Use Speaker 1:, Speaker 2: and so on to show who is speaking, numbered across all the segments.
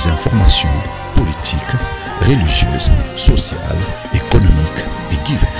Speaker 1: des informations politiques, religieuses, sociales, économiques et diverses.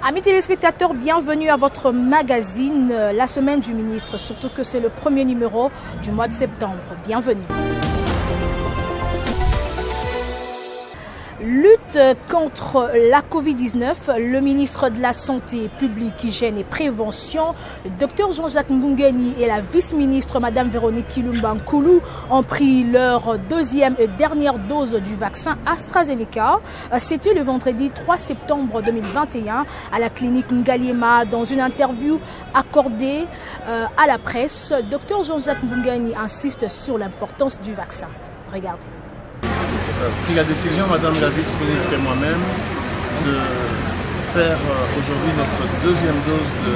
Speaker 2: Amis téléspectateurs, bienvenue à votre magazine La Semaine du Ministre, surtout que c'est le premier numéro du mois de septembre. Bienvenue. Lutte contre la Covid-19, le ministre de la Santé publique, Hygiène et Prévention, le Dr Jean-Jacques Mbungeni et la vice-ministre Madame Véronique Kilumba Nkoulou ont pris leur deuxième et dernière dose du vaccin AstraZeneca. C'était le vendredi 3 septembre 2021 à la clinique Ngaliema. Dans une interview accordée à la presse, Dr Jean-Jacques Mbungeni insiste sur l'importance du vaccin. Regardez.
Speaker 3: Pris la décision, Madame la vice-ministre et moi-même, de faire aujourd'hui notre deuxième dose de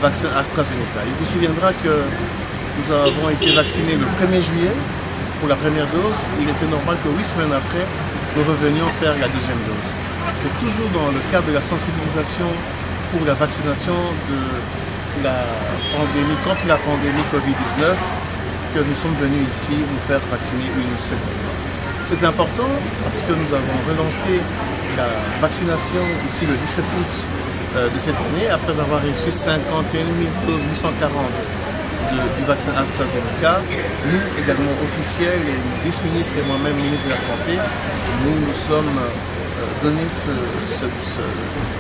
Speaker 3: vaccin AstraZeneca. Il vous souviendra que nous avons été vaccinés le 1er juillet pour la première dose. Il était normal que 8 semaines après, nous revenions faire la deuxième dose. C'est toujours dans le cadre de la sensibilisation pour la vaccination de la pandémie, contre la pandémie Covid-19, que nous sommes venus ici nous faire vacciner une seconde fois. C'est important parce que nous avons relancé la vaccination ici le 17 août de cette année, après avoir reçu 51 840 du vaccin AstraZeneca. Nous, également officiels, et le vice-ministre et moi-même, ministre de la Santé, nous nous sommes donné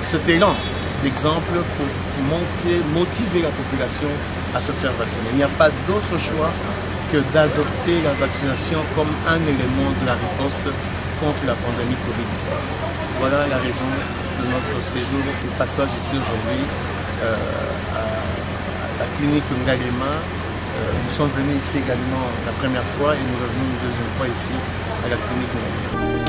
Speaker 3: cet élan d'exemple pour motiver la population à se faire vacciner. Il n'y a pas d'autre choix que d'adopter la vaccination comme un élément de la riposte contre la pandémie Covid-19. Voilà la raison de notre séjour et passage ici aujourd'hui à la clinique Ngaliema. Nous sommes venus ici également la première fois et nous revenons une deuxième fois ici à la clinique Ngaliema.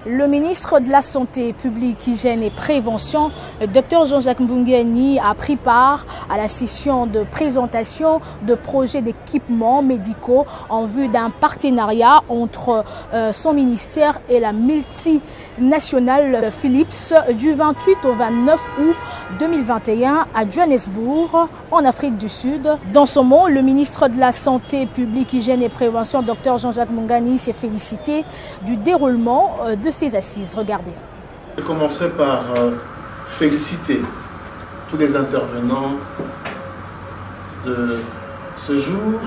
Speaker 2: Le ministre de la Santé publique, Hygiène et Prévention, le Dr Jean-Jacques Mbungeni, a pris part à la session de présentation de projets d'équipements médicaux en vue d'un partenariat entre son ministère et la multinationale Philips du 28 au 29 août 2021 à Johannesburg, en Afrique du Sud. Dans son mot, le ministre de la Santé publique, Hygiène et Prévention, Dr Jean-Jacques Mbungeni, s'est félicité du déroulement de ces assises. Regardez.
Speaker 3: Je commencerai par féliciter tous les intervenants de ce jour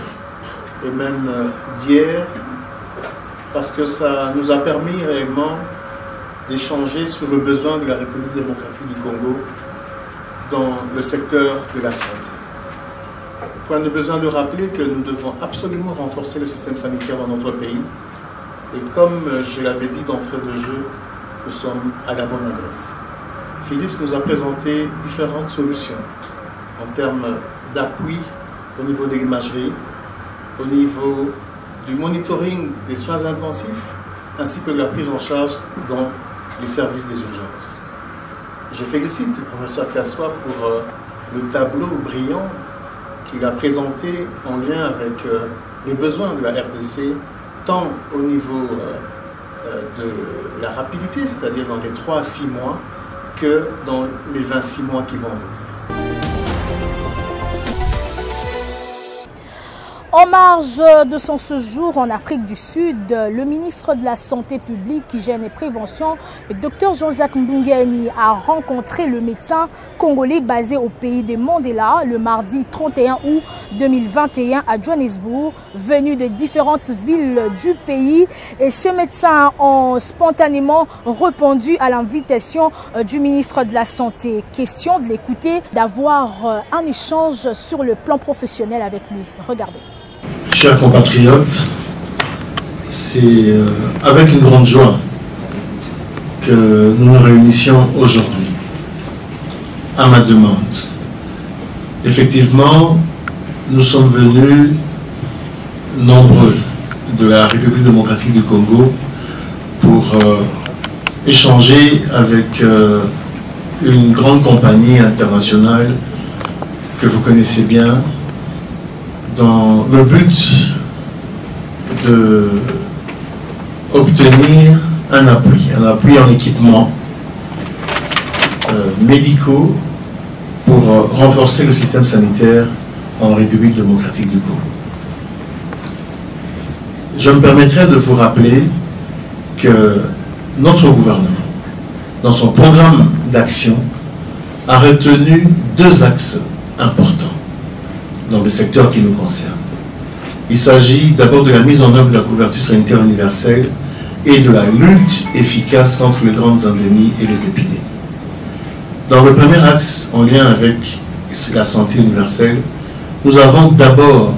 Speaker 3: et même d'hier, parce que ça nous a permis réellement d'échanger sur le besoin de la République démocratique du Congo dans le secteur de la santé. Point de besoin de rappeler que nous devons absolument renforcer le système sanitaire dans notre pays. Et comme je l'avais dit d'entrée de jeu, nous sommes à la bonne adresse. Philips nous a présenté différentes solutions en termes d'appui au niveau de l'imagerie, au niveau du monitoring des soins intensifs, ainsi que de la prise en charge dans les services des urgences. Je félicite le professeur Kassoua pour le tableau brillant qu'il a présenté en lien avec les besoins de la RDC, tant au niveau de la rapidité, c'est-à-dire dans les 3 à 6 mois, que dans les 26 mois qui vont venir.
Speaker 2: En marge de son séjour en Afrique du Sud, le ministre de la Santé publique, Hygiène et Prévention, le Dr Jean-Jacques Mbungeni, a rencontré le médecin congolais basé au pays des Mandela le mardi 31 août 2021 à Johannesburg, venu de différentes villes du pays. Et ces médecins ont spontanément répondu à l'invitation du ministre de la Santé. Question de l'écouter, d'avoir un échange sur le plan professionnel avec lui. Regardez.
Speaker 4: Chers compatriotes, c'est avec une grande joie que nous nous réunissions aujourd'hui, à ma demande. Effectivement, nous sommes venus nombreux de la République démocratique du Congo pour échanger avec une grande compagnie internationale que vous connaissez bien, dans le but d'obtenir un appui en équipement médicaux pour renforcer le système sanitaire en République démocratique du Congo. Je me permettrai de vous rappeler que notre gouvernement, dans son programme d'action, a retenu deux axes importants dans le secteur qui nous concerne. Il s'agit d'abord de la mise en œuvre de la couverture sanitaire universelle et de la lutte efficace contre les grandes endémies et les épidémies. Dans le premier axe, en lien avec la santé universelle, nous avons d'abord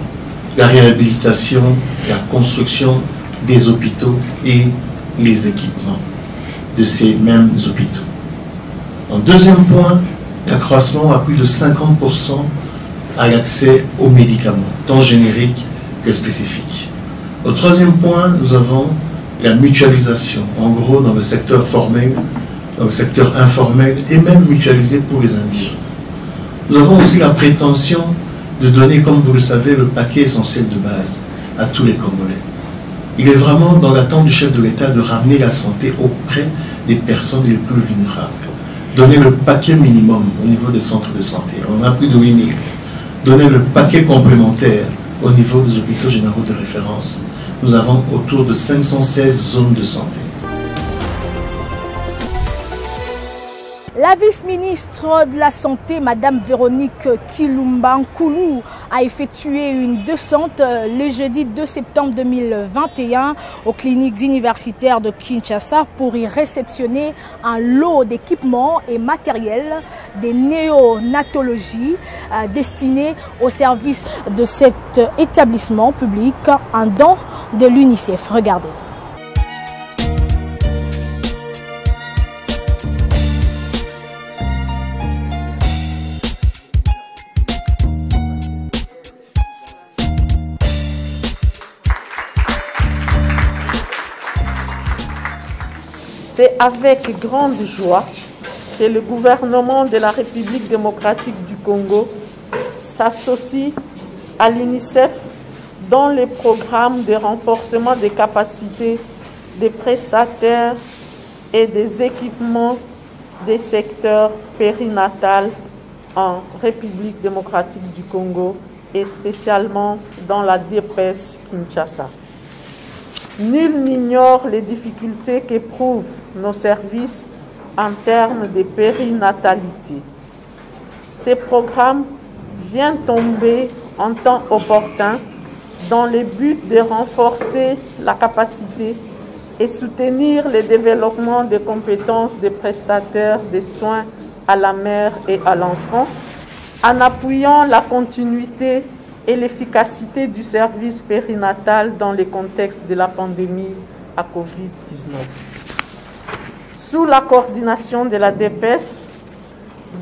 Speaker 4: la réhabilitation, la construction des hôpitaux et les équipements de ces mêmes hôpitaux. En deuxième point, l'accroissement à plus de 50% à l'accès aux médicaments, tant génériques que spécifiques. Au troisième point, nous avons la mutualisation, en gros dans le secteur formel, dans le secteur informel et même mutualisé pour les indigents. Nous avons aussi la prétention de donner, comme vous le savez, le paquet essentiel de base à tous les Congolais. Il est vraiment dans l'attente du chef de l'État de ramener la santé auprès des personnes les plus vulnérables. Donner le paquet minimum au niveau des centres de santé. On a plus de 8 000. Donner le paquet complémentaire au niveau des hôpitaux généraux de référence. Nous avons autour de 516 zones de santé.
Speaker 2: La vice-ministre de la Santé, Mme Véronique Kilumba-Nkulu, a effectué une descente le jeudi 2 septembre 2021 aux cliniques universitaires de Kinshasa pour y réceptionner un lot d'équipements et matériels des néonatologies destinés au service de cet établissement public, un don de l'UNICEF. Regardez.
Speaker 5: C'est avec grande joie que le gouvernement de la République démocratique du Congo s'associe à l'UNICEF dans les programmes de renforcement des capacités des prestataires et des équipements des secteurs périnatals en République démocratique du Congo et spécialement dans la DPS Kinshasa. Nul n'ignore les difficultés qu'éprouvent nos services en termes de périnatalité. Ces programmes viennent tomber en temps opportun dans le but de renforcer la capacité et soutenir le développement des compétences des prestataires de soins à la mère et à l'enfant, en appuyant la continuité et l'efficacité du service périnatal dans le contexte de la pandémie à Covid-19. Sous la coordination de la DPS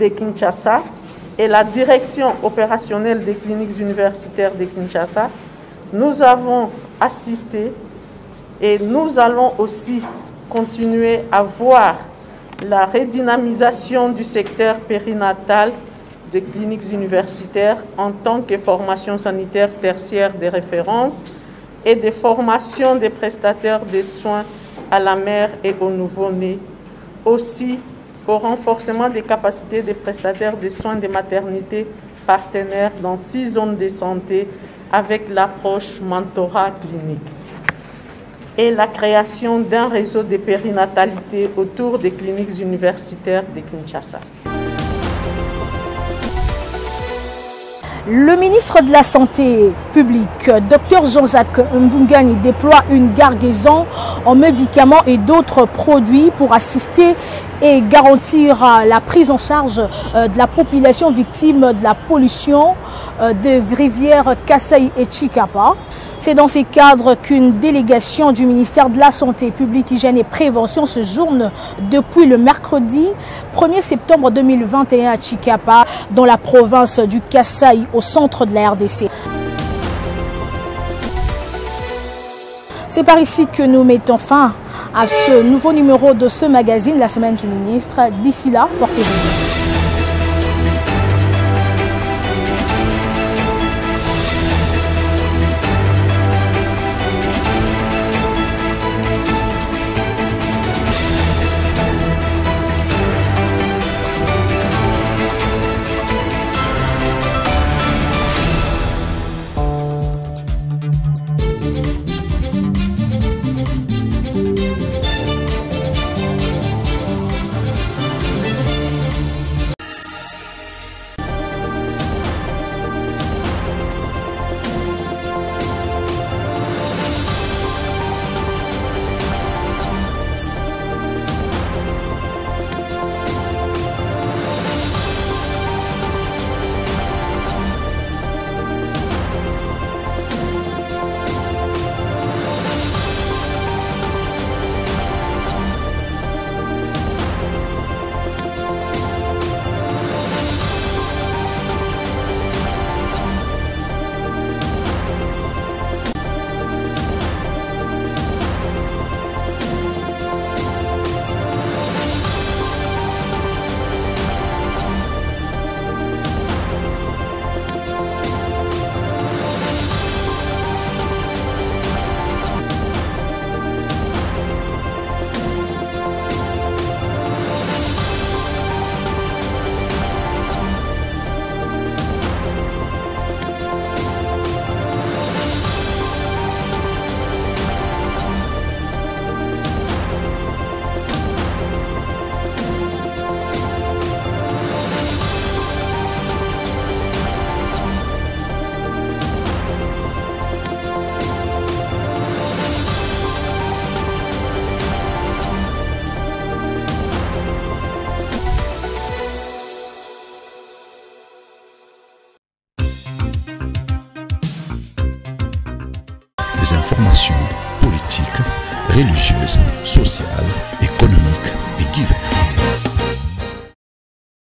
Speaker 5: de Kinshasa et la direction opérationnelle des cliniques universitaires de Kinshasa, nous avons assisté et nous allons aussi continuer à voir la redynamisation du secteur périnatal de cliniques universitaires en tant que formation sanitaire tertiaire de référence et de formation des prestataires de soins à la mère et aux nouveau-nés, aussi au renforcement des capacités des prestataires de soins de maternité partenaires dans 6 zones de santé avec l'approche mentorat clinique et la création d'un réseau de périnatalité autour des cliniques universitaires de Kinshasa.
Speaker 2: Le ministre de la Santé publique, Dr Jean-Jacques Mbungani, déploie une gargaison en médicaments et d'autres produits pour assister et garantir la prise en charge de la population victime de la pollution des rivières Kasaï et Chikapa. C'est dans ces cadres qu'une délégation du ministère de la Santé publique, Hygiène et Prévention séjourne depuis le mercredi 1er septembre 2021 à Chikapa, dans la province du Kasaï, au centre de la RDC. C'est par ici que nous mettons fin à ce nouveau numéro de ce magazine, la Semaine du Ministre. D'ici là, portez-vous bien.
Speaker 1: Des informations politiques, religieuses, sociales, économiques et diverses.